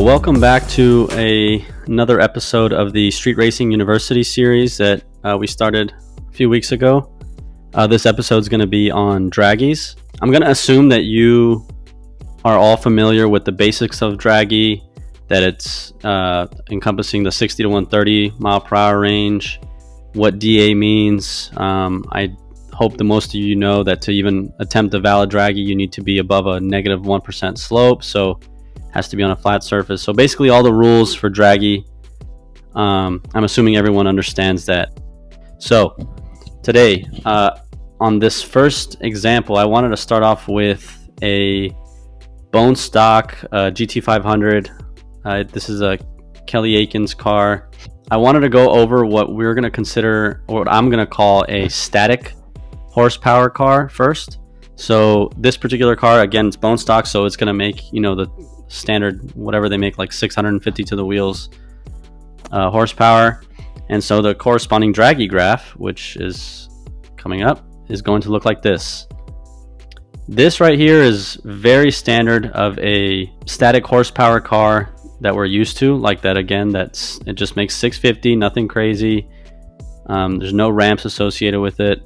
Welcome back to another episode of the Street Racing University series that we started a few weeks ago. This episode is going to be on draggies. I'm going to assume that you are all familiar with the basics of draggy, that it's encompassing the 60 to 130 mile per hour range, what DA means. I hope that most of you know that to even attempt a valid draggy, you need to be above a negative 1% slope. So has to be on a flat surface. So basically all the rules for draggy, I'm assuming everyone understands that. So today, on this first example, I wanted to start off with a bone stock GT500. This is a Kelly Aikens car. I wanted to go over what we're going to consider, or what I'm going to call a static horsepower car first. So this particular car, again, it's bone stock, so it's going to make, the standard, whatever they make, like 650 to the wheels horsepower. And so the corresponding draggy graph, which is coming up, is going to look like this. This right here is very standard of a static horsepower car that we're used to, like that. Again, it just makes 650, nothing crazy. There's no ramps associated with it.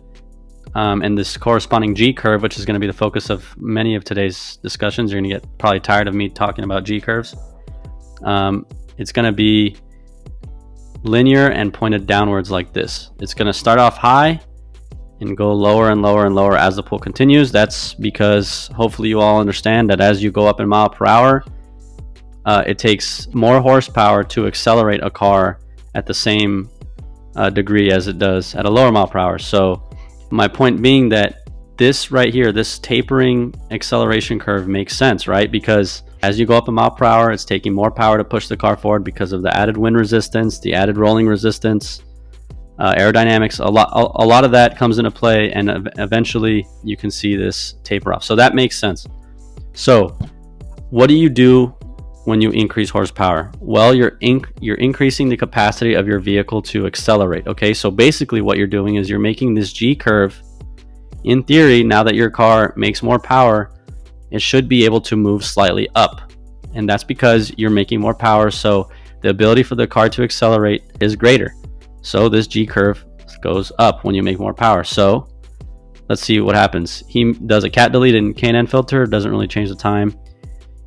And this corresponding G curve, which is going to be the focus of many of today's discussions. You're going to get probably tired of me talking about G curves. It's going to be linear and pointed downwards like this. It's going to start off high and go lower and lower and lower as the pull continues. That's because hopefully you all understand that as you go up in mile per hour, it takes more horsepower to accelerate a car at the same degree as it does at a lower mile per hour. So my point being that this right here, this tapering acceleration curve makes sense, right? Because as you go up a mile per hour, it's taking more power to push the car forward because of the added wind resistance, the added rolling resistance, aerodynamics. A lot of that comes into play, and eventually you can see this taper off. So that makes sense. So what do you do when you increase horsepower? Well, you're increasing the capacity of your vehicle to accelerate. Okay, so basically what you're doing is you're making this G curve. In theory, now that your car makes more power, it should be able to move slightly up, and that's because you're making more power, so the ability for the car to accelerate is greater. So this G curve goes up when you make more power. So let's see what happens. He does a cat delete and K&N filter, doesn't really change the time.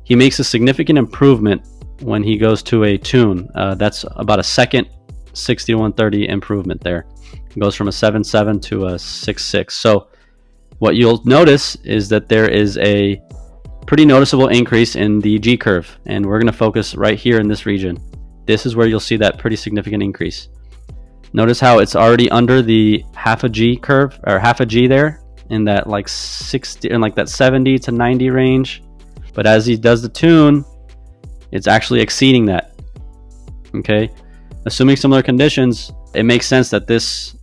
He makes a significant improvement when he goes to a tune. That's about a second 60 to 130 improvement there. It goes from a 7.7 to a 6.6. So what you'll notice is that there is a pretty noticeable increase in the G curve. And we're going to focus right here in this region. This is where you'll see that pretty significant increase. Notice how it's already under the half a G curve, or half a G there, in that like 60, in like that 70 to 90 range. But as he does the tune, it's actually exceeding that. Okay, assuming similar conditions, it makes sense that this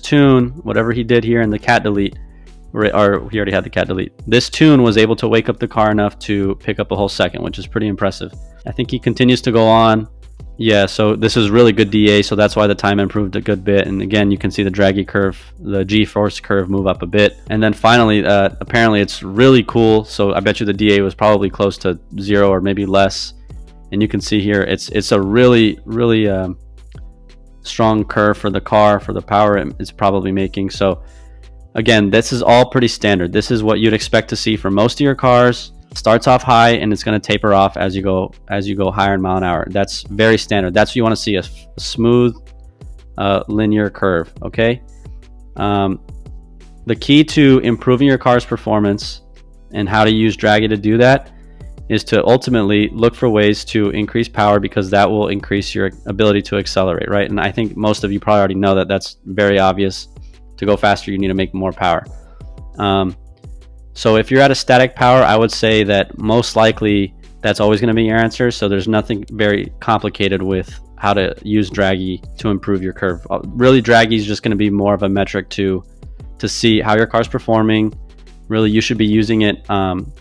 tune, whatever he did here in the cat delete, or he already had the cat delete, this tune was able to wake up the car enough to pick up a whole second, which is pretty impressive. I think he continues to go on. Yeah, so this is really good DA, so that's why the time improved a good bit. And again, you can see the draggy curve, the G-force curve move up a bit. And then finally, apparently it's really cool. So I bet you the DA was probably close to 0 or maybe less. And you can see here, it's a really, really strong curve for the car, for the power it's probably making. So again, this is all pretty standard. This is what you'd expect to see for most of your cars. Starts off high and it's going to taper off as you go higher in mile an hour. That's very standard. That's what you want to see, a smooth linear curve. Okay, the key to improving your car's performance and how to use draggy to do that is to ultimately look for ways to increase power, because that will increase your ability to accelerate, right? And I think most of you probably already know that. That's very obvious. To go faster, you need to make more power. So if you're at a static power, I would say that most likely that's always going to be your answer. So there's nothing very complicated with how to use draggy to improve your curve. Really, draggy is just going to be more of a metric to see how your car's performing. Really, you should be using it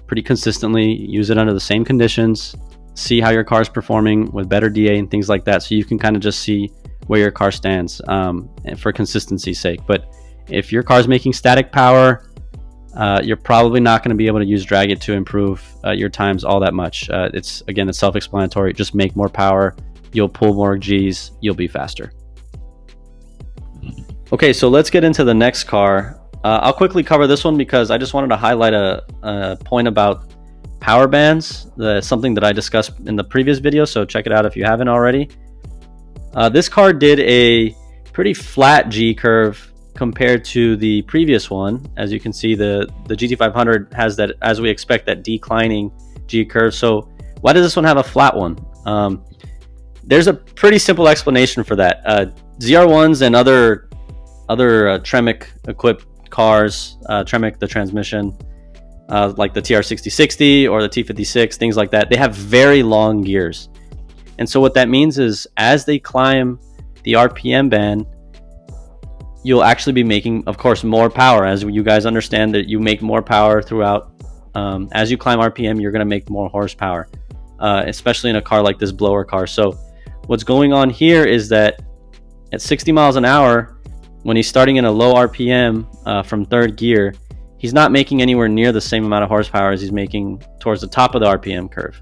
pretty consistently. Use it under the same conditions. See how your car's performing with better DA and things like that, so you can kind of just see where your car stands for consistency's sake. But if your car's making static power, you're probably not going to be able to use drag it to improve your times all that much. It's self-explanatory. Just make more power, you'll pull more G's, you'll be faster. Okay, so let's get into the next car. I'll quickly cover this one because I just wanted to highlight a point about power bands, something that I discussed in the previous video, so check it out if you haven't already. This car did a pretty flat G curve compared to the previous one. As you can see, the GT500 has that, as we expect, that declining G curve. So why does this one have a flat one? There's a pretty simple explanation for that. ZR1s and other Tremec equipped cars, Tremec the transmission, like the TR6060 or the T56, things like that, they have very long gears. And so what that means is as they climb the RPM band, you'll actually be making, of course, more power. As you guys understand that you make more power throughout. As you climb RPM, you're going to make more horsepower, especially in a car like this blower car. So what's going on here is that at 60 miles an hour, when he's starting in a low RPM from third gear, he's not making anywhere near the same amount of horsepower as he's making towards the top of the RPM curve.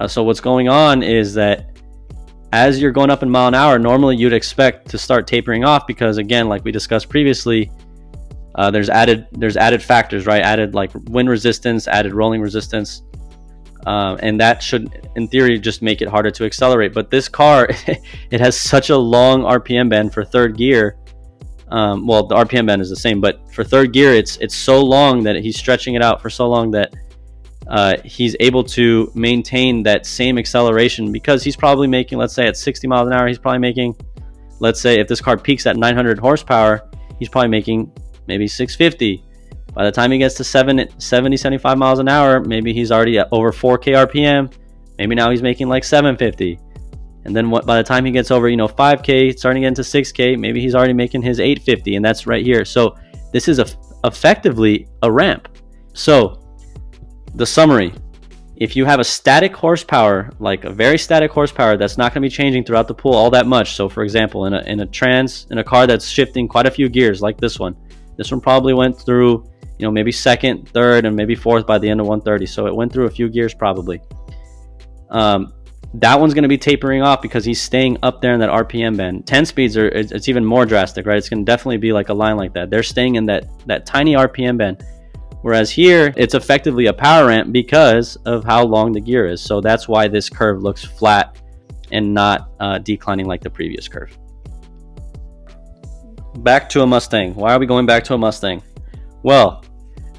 So what's going on is that as you're going up in mile an hour, normally you'd expect to start tapering off because, again, like we discussed previously, there's added factors, right? Added like wind resistance, added rolling resistance, and that should, in theory, just make it harder to accelerate. But this car, it has such a long RPM band for third gear. Well, the RPM band is the same, but for third gear, it's so long that he's stretching it out for so long that he's able to maintain that same acceleration, because he's probably making, let's say at 60 miles an hour, he's probably making, let's say if this car peaks at 900 horsepower, he's probably making maybe 650. By the time he gets to 70, 75 miles an hour, maybe he's already at over 4K RPM. Maybe now he's making like 750. And then by the time he gets over, 5K, starting to get into 6K, maybe he's already making his 850, and that's right here. So this is effectively a ramp. So the summary: if you have a static horsepower, like a very static horsepower that's not going to be changing throughout the pool all that much. So for example, in a car that's shifting quite a few gears like this one probably went through, maybe second, third, and maybe fourth by the end of 130. So it went through a few gears probably. That one's going to be tapering off because he's staying up there in that RPM band. 10 speeds it's even more drastic, right? It's going to definitely be like a line like that. They're staying in that tiny RPM band. Whereas here, it's effectively a power ramp because of how long the gear is. So that's why this curve looks flat and not declining like the previous curve. Back to a Mustang. Why are we going back to a Mustang? Well,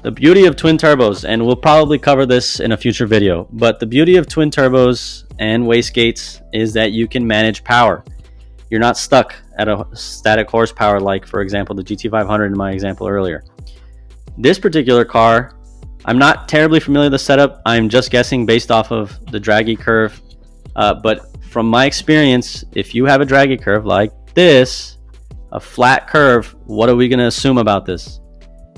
the beauty of twin turbos, and we'll probably cover this in a future video, but the beauty of twin turbos and wastegates is that you can manage power. You're not stuck at a static horsepower like, for example, the GT500 in my example earlier. This particular car, I'm not terribly familiar with the setup. I'm just guessing based off of the draggy curve. But from my experience, if you have a draggy curve like this, a flat curve, what are we going to assume about this?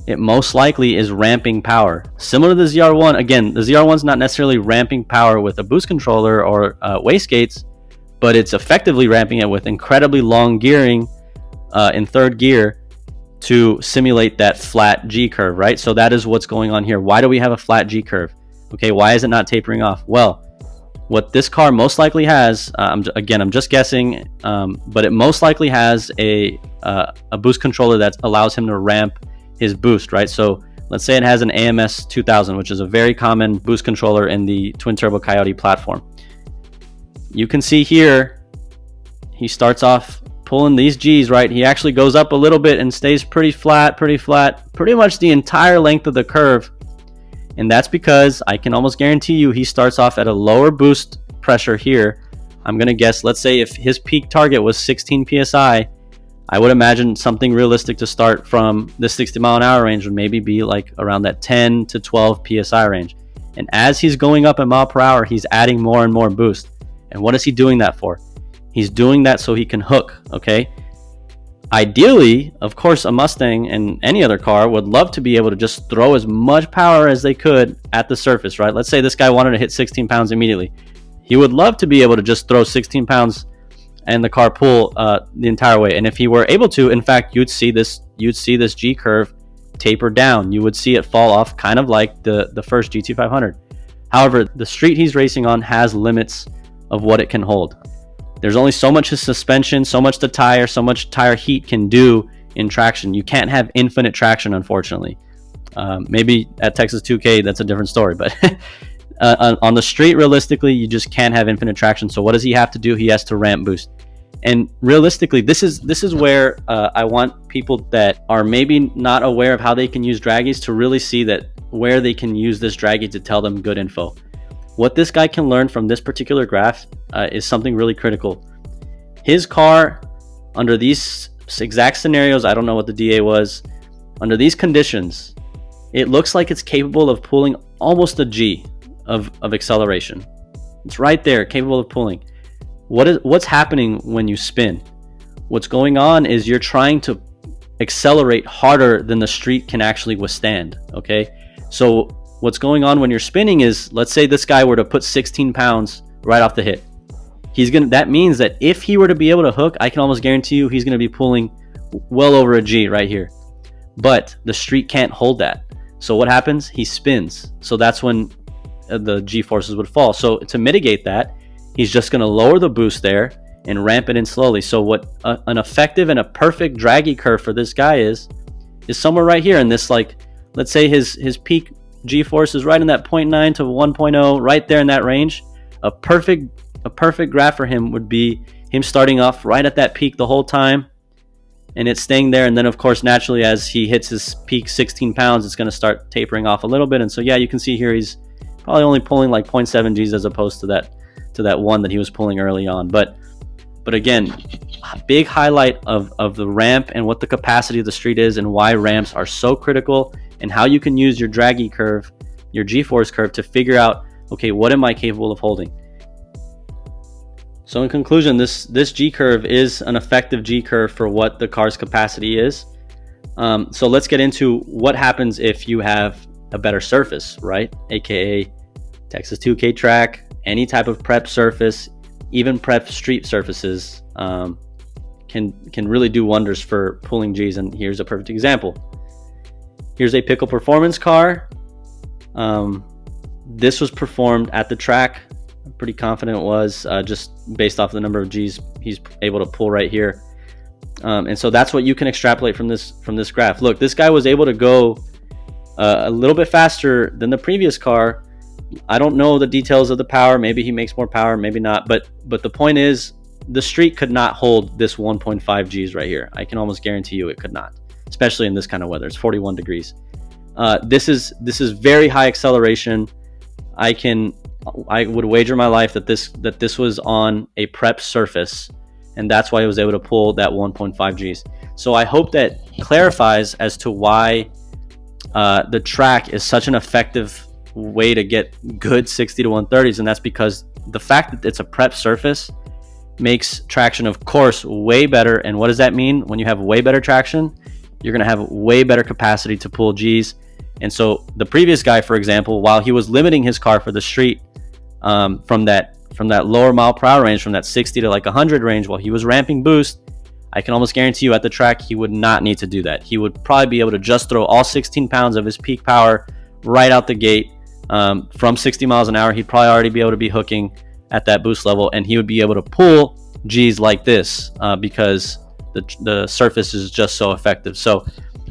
It most likely is ramping power. Similar to the ZR1, again, the ZR1's not necessarily ramping power with a boost controller or wastegates, but it's effectively ramping it with incredibly long gearing in third gear to simulate that flat G curve, right? So that is what's going on here. Why do we have a flat G curve? Okay, why is it not tapering off? Well, what this car most likely has, I'm just guessing, but it most likely has a boost controller that allows him to ramp his boost, right? So let's say it has an AMS 2000, which is a very common boost controller in the twin turbo Coyote platform. You can see here, he starts off pulling these G's, right? He actually goes up a little bit and stays pretty flat, pretty much the entire length of the curve. And that's because I can almost guarantee you he starts off at a lower boost pressure here. I'm going to guess, let's say if his peak target was 16 PSI, I would imagine something realistic to start from the 60 mile an hour range would maybe be like around that 10 to 12 PSI range. And as he's going up in mile per hour, he's adding more and more boost. And what is he doing that for? He's doing that so he can hook, okay? Ideally, of course, a Mustang and any other car would love to be able to just throw as much power as they could at the surface, right? Let's say this guy wanted to hit 16 pounds immediately. He would love to be able to just throw 16 pounds and the car pull the entire way. And if he were able to, in fact, you'd see this G curve taper down. You would see it fall off kind of like the first GT500. However, the street he's racing on has limits of what it can hold. There's only so much his suspension, so much the tire, so much tire heat can do in traction. You can't have infinite traction, unfortunately. Maybe at Texas 2K, that's a different story, but on the street, realistically, you just can't have infinite traction. So what does he have to do? He has to ramp boost. And realistically, this is where I want people that are maybe not aware of how they can use Dragys to really see that where they can use this Draggy to tell them good info. What this guy can learn from this particular graph is something really critical. His car, under these exact scenarios, I don't know what the DA was, under these conditions, it looks like it's capable of pulling almost a G of acceleration. It's right there, capable of pulling. What's happening when you spin? What's going on is you're trying to accelerate harder than the street can actually withstand, okay? So what's going on when you're spinning is, let's say this guy were to put 16 pounds right off the hit. That means that if he were to be able to hook, I can almost guarantee you he's gonna be pulling well over a G right here. But the street can't hold that. So what happens? He spins. So that's when the G forces would fall. So to mitigate that, he's just going to lower the boost there and ramp it in slowly. So what an effective and a perfect draggy curve for this guy is somewhere right here in this, like, let's say his peak G force is right in that 0.9 to 1.0, right there in that range. A perfect graph for him would be him starting off right at that peak the whole time, and it's staying there. And then of course, naturally, as he hits his peak 16 pounds, it's going to start tapering off a little bit. And so yeah, you can see here he's probably only pulling like 0.7 Gs as opposed to that one that he was pulling early on. But again, big highlight of the ramp and what the capacity of the street is and why ramps are so critical, and how you can use your draggy curve, your G-force curve, to figure out, okay, what am I capable of holding? So in conclusion, this G curve is an effective G curve for what the car's capacity is. So let's get into what happens if you have a better surface, right? AKA Texas 2K track, any type of prep surface, even prep street surfaces can really do wonders for pulling G's. And here's a perfect example. Here's a Pickle Performance car. This was performed at the track. I'm pretty confident it was, just based off the number of G's he's able to pull right here. And so that's what you can extrapolate from this graph. Look, this guy was able to go a little bit faster than the previous car. I don't know the details of the power. Maybe he makes more power, maybe not. But the point is, the street could not hold this 1.5 Gs right here. I can almost guarantee you it could not, especially in this kind of weather. It's 41 degrees. This is very high acceleration. I would wager my life that this was on a prep surface, and that's why it was able to pull that 1.5 Gs. So I hope that clarifies as to why the track is such an effective way to get good 60 to 130s, and that's because the fact that it's a prep surface makes traction, of course, way better. And what does that mean? When you have way better traction, you're going to have way better capacity to pull Gs. And so the previous guy, for example, while he was limiting his car for the street from that lower mile per hour range, from that 60 to like 100 range, while he was ramping boost, I can almost guarantee you at the track he would not need to do that. He would probably be able to just throw all 16 pounds of his peak power right out the gate. From 60 miles an hour, he'd probably already be able to be hooking at that boost level, and he would be able to pull G's like this because the surface is just so effective. So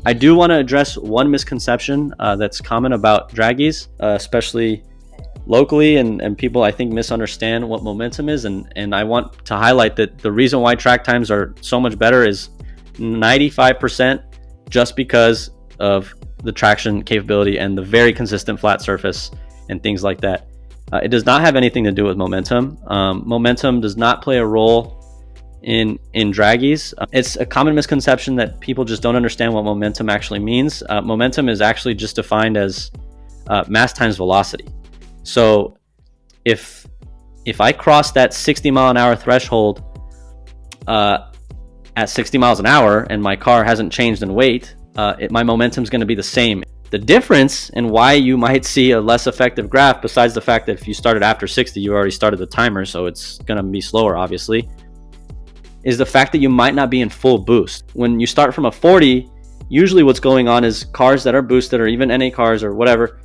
I do want to address one misconception that's common about Dragys, especially locally, and people I think misunderstand what momentum is, and I want to highlight that the reason why track times are so much better is 95% just because of the traction capability and the very consistent flat surface and things like that. It does not have anything to do with momentum. Momentum does not play a role in Dragys. It's a common misconception that people just don't understand what momentum actually means. Momentum is actually just defined as mass times velocity. So if I cross that 60 mile an hour threshold at 60 miles an hour and my car hasn't changed in weight, my momentum is going to be the same. The difference and why you might see a less effective graph, besides the fact that if you started after 60, you already started the timer, so it's going to be slower, obviously, is the fact that you might not be in full boost. When you start from a 40, usually what's going on is cars that are boosted, or even NA cars or whatever,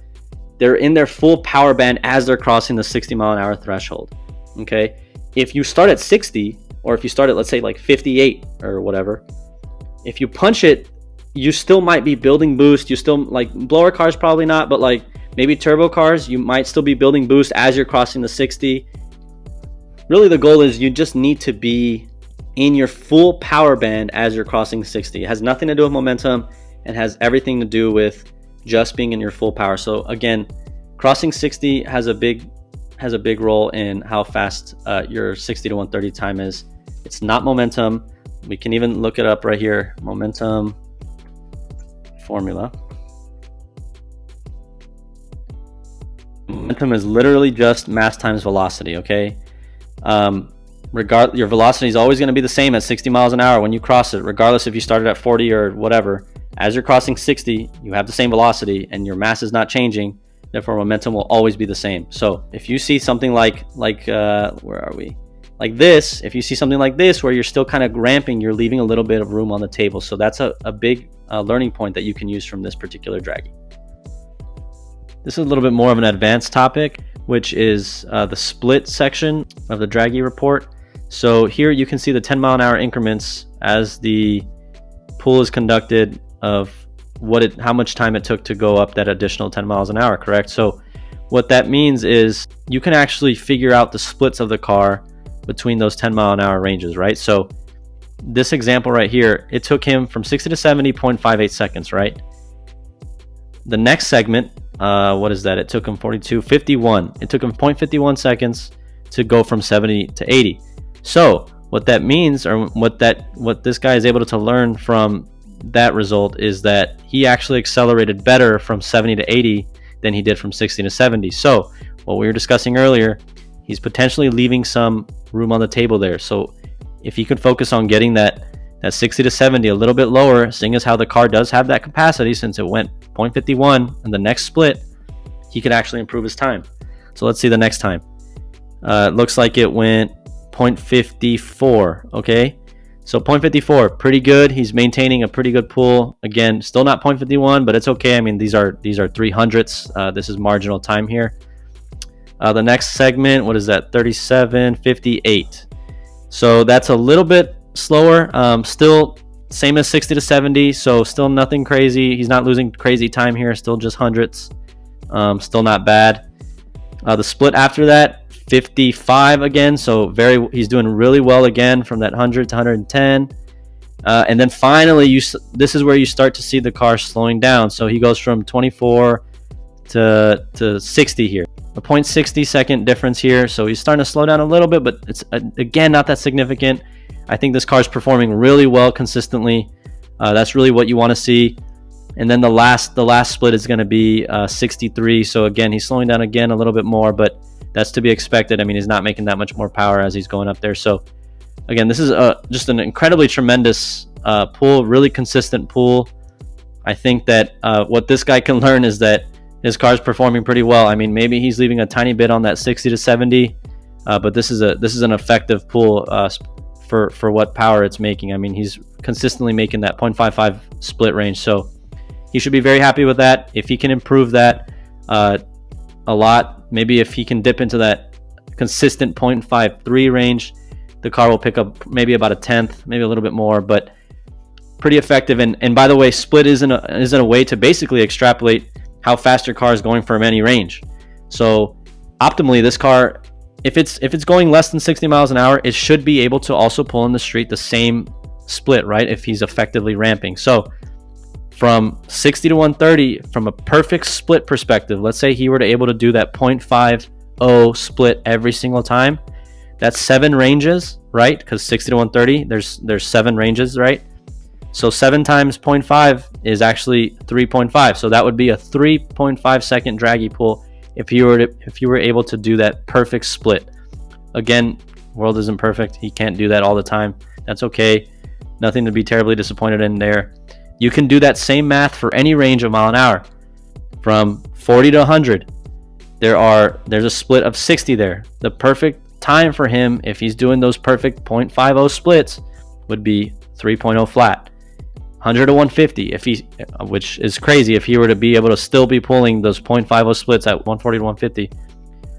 they're in their full power band as they're crossing the 60 mile an hour threshold. Okay, if you start at 60, or if you start at, let's say, like 58 or whatever, if you punch it, you still might be building boost. You still, like, blower cars probably not, but like maybe turbo cars, you might still be building boost as you're crossing the 60. Really, the goal is you just need to be in your full power band as you're crossing 60. It has nothing to do with momentum, and has everything to do with just being in your full power. So again, crossing 60 has a big role in how fast your 60 to 130 time is. It's not momentum. We can even look it up right here, momentum formula. Momentum is literally just mass times velocity, okay? Your velocity is always going to be the same at 60 miles an hour when you cross it, regardless if you started at 40 or whatever. As you're crossing 60, you have the same velocity and your mass is not changing. Therefore, momentum will always be the same. So if you see something like where are we? Like this, if you see something like this where you're still kind of ramping, you're leaving a little bit of room on the table. So that's a big learning point that you can use from this particular draggy. This is a little bit more of an advanced topic, which is the split section of the draggy report. So here you can see the 10 mile an hour increments as the pool is conducted of how much time it took to go up that additional 10 miles an hour, correct? So what that means is you can actually figure out the splits of the car between those 10 mile an hour ranges, right? So this example right here, it took him from 60 to 70, 0.58 seconds, right? The next segment, what is that? It took him 42, 51. It took him 0.51 seconds to go from 70 to 80. So what that means, or what this guy is able to learn from that result, is that he actually accelerated better from 70 to 80 than he did from 60 to 70. So what we were discussing earlier, he's potentially leaving some room on the table there. So if he could focus on getting that 60 to 70 a little bit lower, seeing as how the car does have that capacity, since it went 0.51 in the next split, he could actually improve his time. So let's see the next time. It looks like it went 0.54. Okay, so 0.54, pretty good. He's maintaining a pretty good pool. Again, still not 0.51, but it's okay. I mean, these are 300ths. This is marginal time here. The next segment, what is that? 37.58. So that's a little bit slower. Still same as 60 to 70. So still nothing crazy. He's not losing crazy time here. Still just hundredths. Still not bad. The split after that, 55 again. So he's doing really well again from that 100 to 110. And then finally, this is where you start to see the car slowing down. So he goes from 24 to 60 here. A 0.60 second difference here. So he's starting to slow down a little bit, but it's again not that significant. I think this car is performing really well consistently. That's really what you want to see. And then the last split is going to be 63. So again, he's slowing down again a little bit more, but that's to be expected. I mean, he's not making that much more power as he's going up there. So again, this is just an incredibly tremendous pool, really consistent pool. I think that what this guy can learn is that his car is performing pretty well. I mean, maybe he's leaving a tiny bit on that 60 to 70, but this is an effective pool for what power it's making. I mean, he's consistently making that 0.55 split range. So he should be very happy with that. If he can improve that a lot, maybe if he can dip into that consistent 0.53 range, the car will pick up maybe about a tenth, maybe a little bit more, but pretty effective. And by the way, split isn't a way to basically extrapolate how fast your car is going from any range. So optimally, this car, if it's going less than 60 miles an hour, it should be able to also pull in the street the same split, right? If he's effectively ramping. So from 60 to 130, from a perfect split perspective, let's say he were to able to do that 0.50 split every single time, that's 7 ranges, right? Because 60 to 130, there's 7 ranges, right? So 7 times 0.5 is actually 3.5. So that would be a 3.5 second draggy pull if you were able to do that perfect split. Again, world isn't perfect. He can't do that all the time. That's okay. Nothing to be terribly disappointed in there. You can do that same math for any range of mile an hour. From 40 to 100, there's a split of 60 there. The perfect time for him, if he's doing those perfect 0.50 splits, would be 3.0 flat. 100 to 150, if he, which is crazy if he were to be able to still be pulling those 0.50 splits at 140 to 150.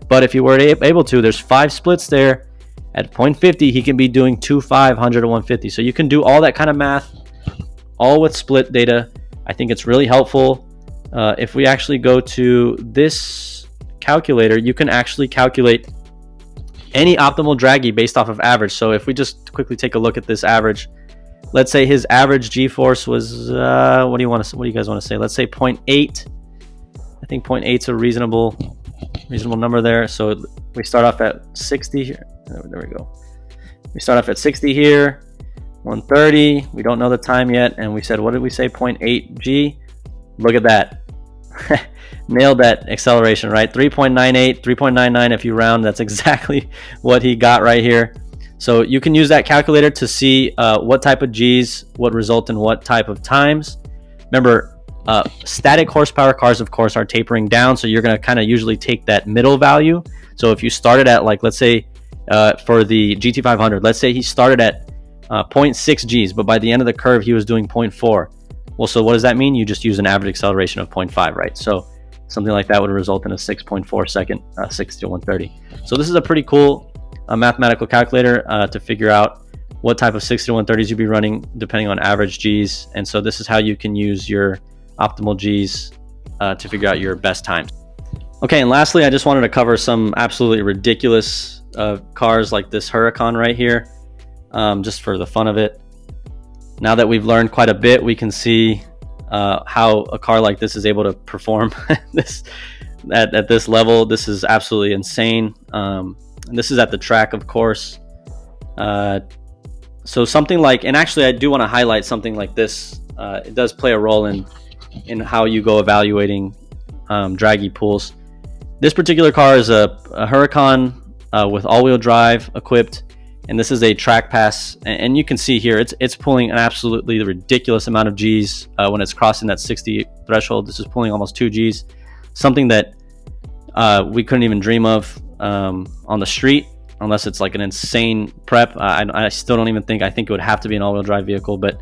But if he were able to, there's 5 splits there at 0.50, he can be doing 2.5, 100 to 150. So you can do all that kind of math, all with split data. I think it's really helpful. If we actually go to this calculator, you can actually calculate any optimal draggy based off of average. So if we just quickly take a look at this average, let's say his average G-force was, what do you guys want to say? Let's say 0.8. I think 0.8 is a reasonable number there. So we start off at 60 here. There we go. We start off at 60 here, 130. We don't know the time yet. And we said, what did we say? 0.8 G. Look at that. Nailed that acceleration, right? 3.98, 3.99 if you round. That's exactly what he got right here. So you can use that calculator to see what type of G's would result in what type of times. Remember, static horsepower cars, of course, are tapering down. So you're going to kind of usually take that middle value. So if you started at, like, let's say for the GT500, let's say he started at 0.6 G's, but by the end of the curve, he was doing 0.4. Well, so what does that mean? You just use an average acceleration of 0.5, right? So something like that would result in a 6.4 second, 60 to 130. So this is a pretty cool mathematical calculator to figure out what type of 60 to 130s you'd be running depending on average G's. And so this is how you can use your optimal G's to figure out your best times. Okay, and lastly, I just wanted to cover some absolutely ridiculous cars like this Huracan right here, just for the fun of it. Now that we've learned quite a bit, we can see how a car like this is able to perform at this level. This is absolutely insane. And this is at the track, of course. So something like, and actually I do want to highlight something like this. It does play a role in how you go evaluating draggy pulls. This particular car is a Huracan with all-wheel drive equipped. And this is a track pass, and you can see here it's pulling an absolutely ridiculous amount of G's when it's crossing that 60 threshold. This is pulling almost 2 G's, something that we couldn't even dream of on the street unless it's like an insane prep. I still don't even think. I think it would have to be an all-wheel drive vehicle, but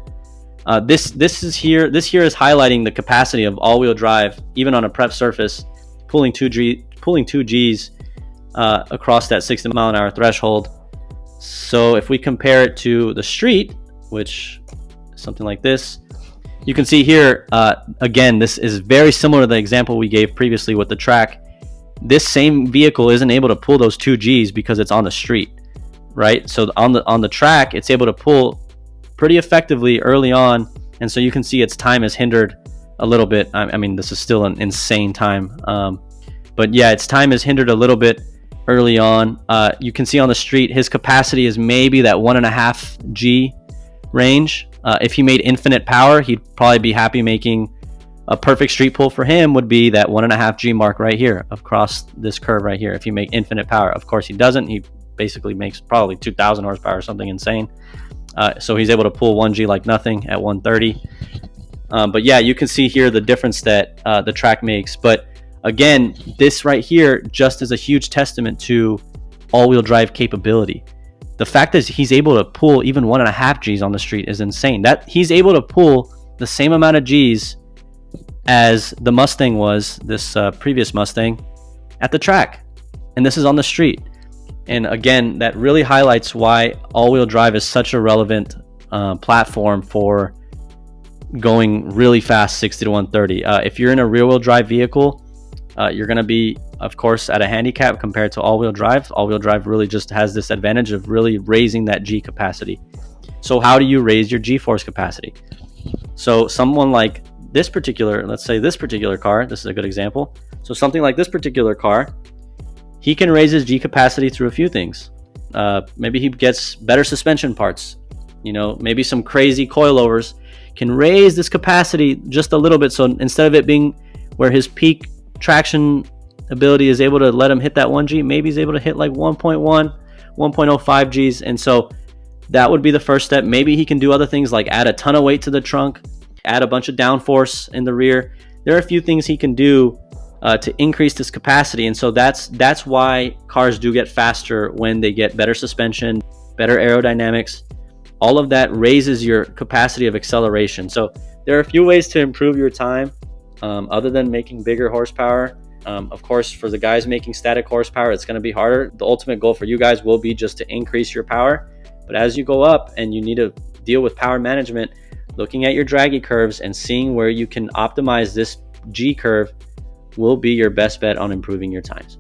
this here is highlighting the capacity of all-wheel drive even on a prep surface, pulling 2 G's across that 60 mile an hour threshold. So if we compare it to the street, which is something like this, you can see here, again, this is very similar to the example we gave previously with the track. This same vehicle isn't able to pull those 2 G's because it's on the street, right? So on the track, it's able to pull pretty effectively early on. And so you can see its time is hindered a little bit. I mean, this is still an insane time. But yeah, its time is hindered a little bit early on. You can see on the street his capacity is maybe that 1.5 G range. If he made infinite power, he'd probably be happy making a perfect street pull for him would be that 1.5 G mark right here across this curve right here. If you make infinite power, of course he doesn't. He basically makes probably 2,000 horsepower or something insane. So he's able to pull 1 G like nothing at 130. But yeah, you can see here the difference that the track makes. But again, this right here just is a huge testament to all-wheel drive capability. The fact that he's able to pull even 1.5 G's on the street is insane. That he's able to pull the same amount of G's as the Mustang was, this previous Mustang, at the track. And this is on the street. And again, that really highlights why all-wheel drive is such a relevant platform for going really fast 60 to 130. If you're in a rear-wheel drive vehicle, you're going to be, of course, at a handicap compared to all-wheel drive. All-wheel drive really just has this advantage of really raising that G capacity. So how do you raise your G-force capacity? So someone like this particular, let's say this particular car, this is a good example. So something like this particular car, he can raise his G capacity through a few things. Maybe he gets better suspension parts. Maybe some crazy coilovers can raise this capacity just a little bit. So instead of it being where his peak traction ability is able to let him hit that 1 G, maybe he's able to hit like 1.1, 1.05 G's. And so that would be the first step. Maybe he can do other things like add a ton of weight to the trunk, add a bunch of downforce in the rear. There are a few things he can do to increase this capacity. And so that's why cars do get faster when they get better suspension, better aerodynamics. all of that raises your capacity of acceleration. So there are a few ways to improve your time other than making bigger horsepower. Of course, for the guys making static horsepower, it's going to be harder. The ultimate goal for you guys will be just to increase your power. But as you go up and you need to deal with power management, looking at your draggy curves and seeing where you can optimize this G curve will be your best bet on improving your times.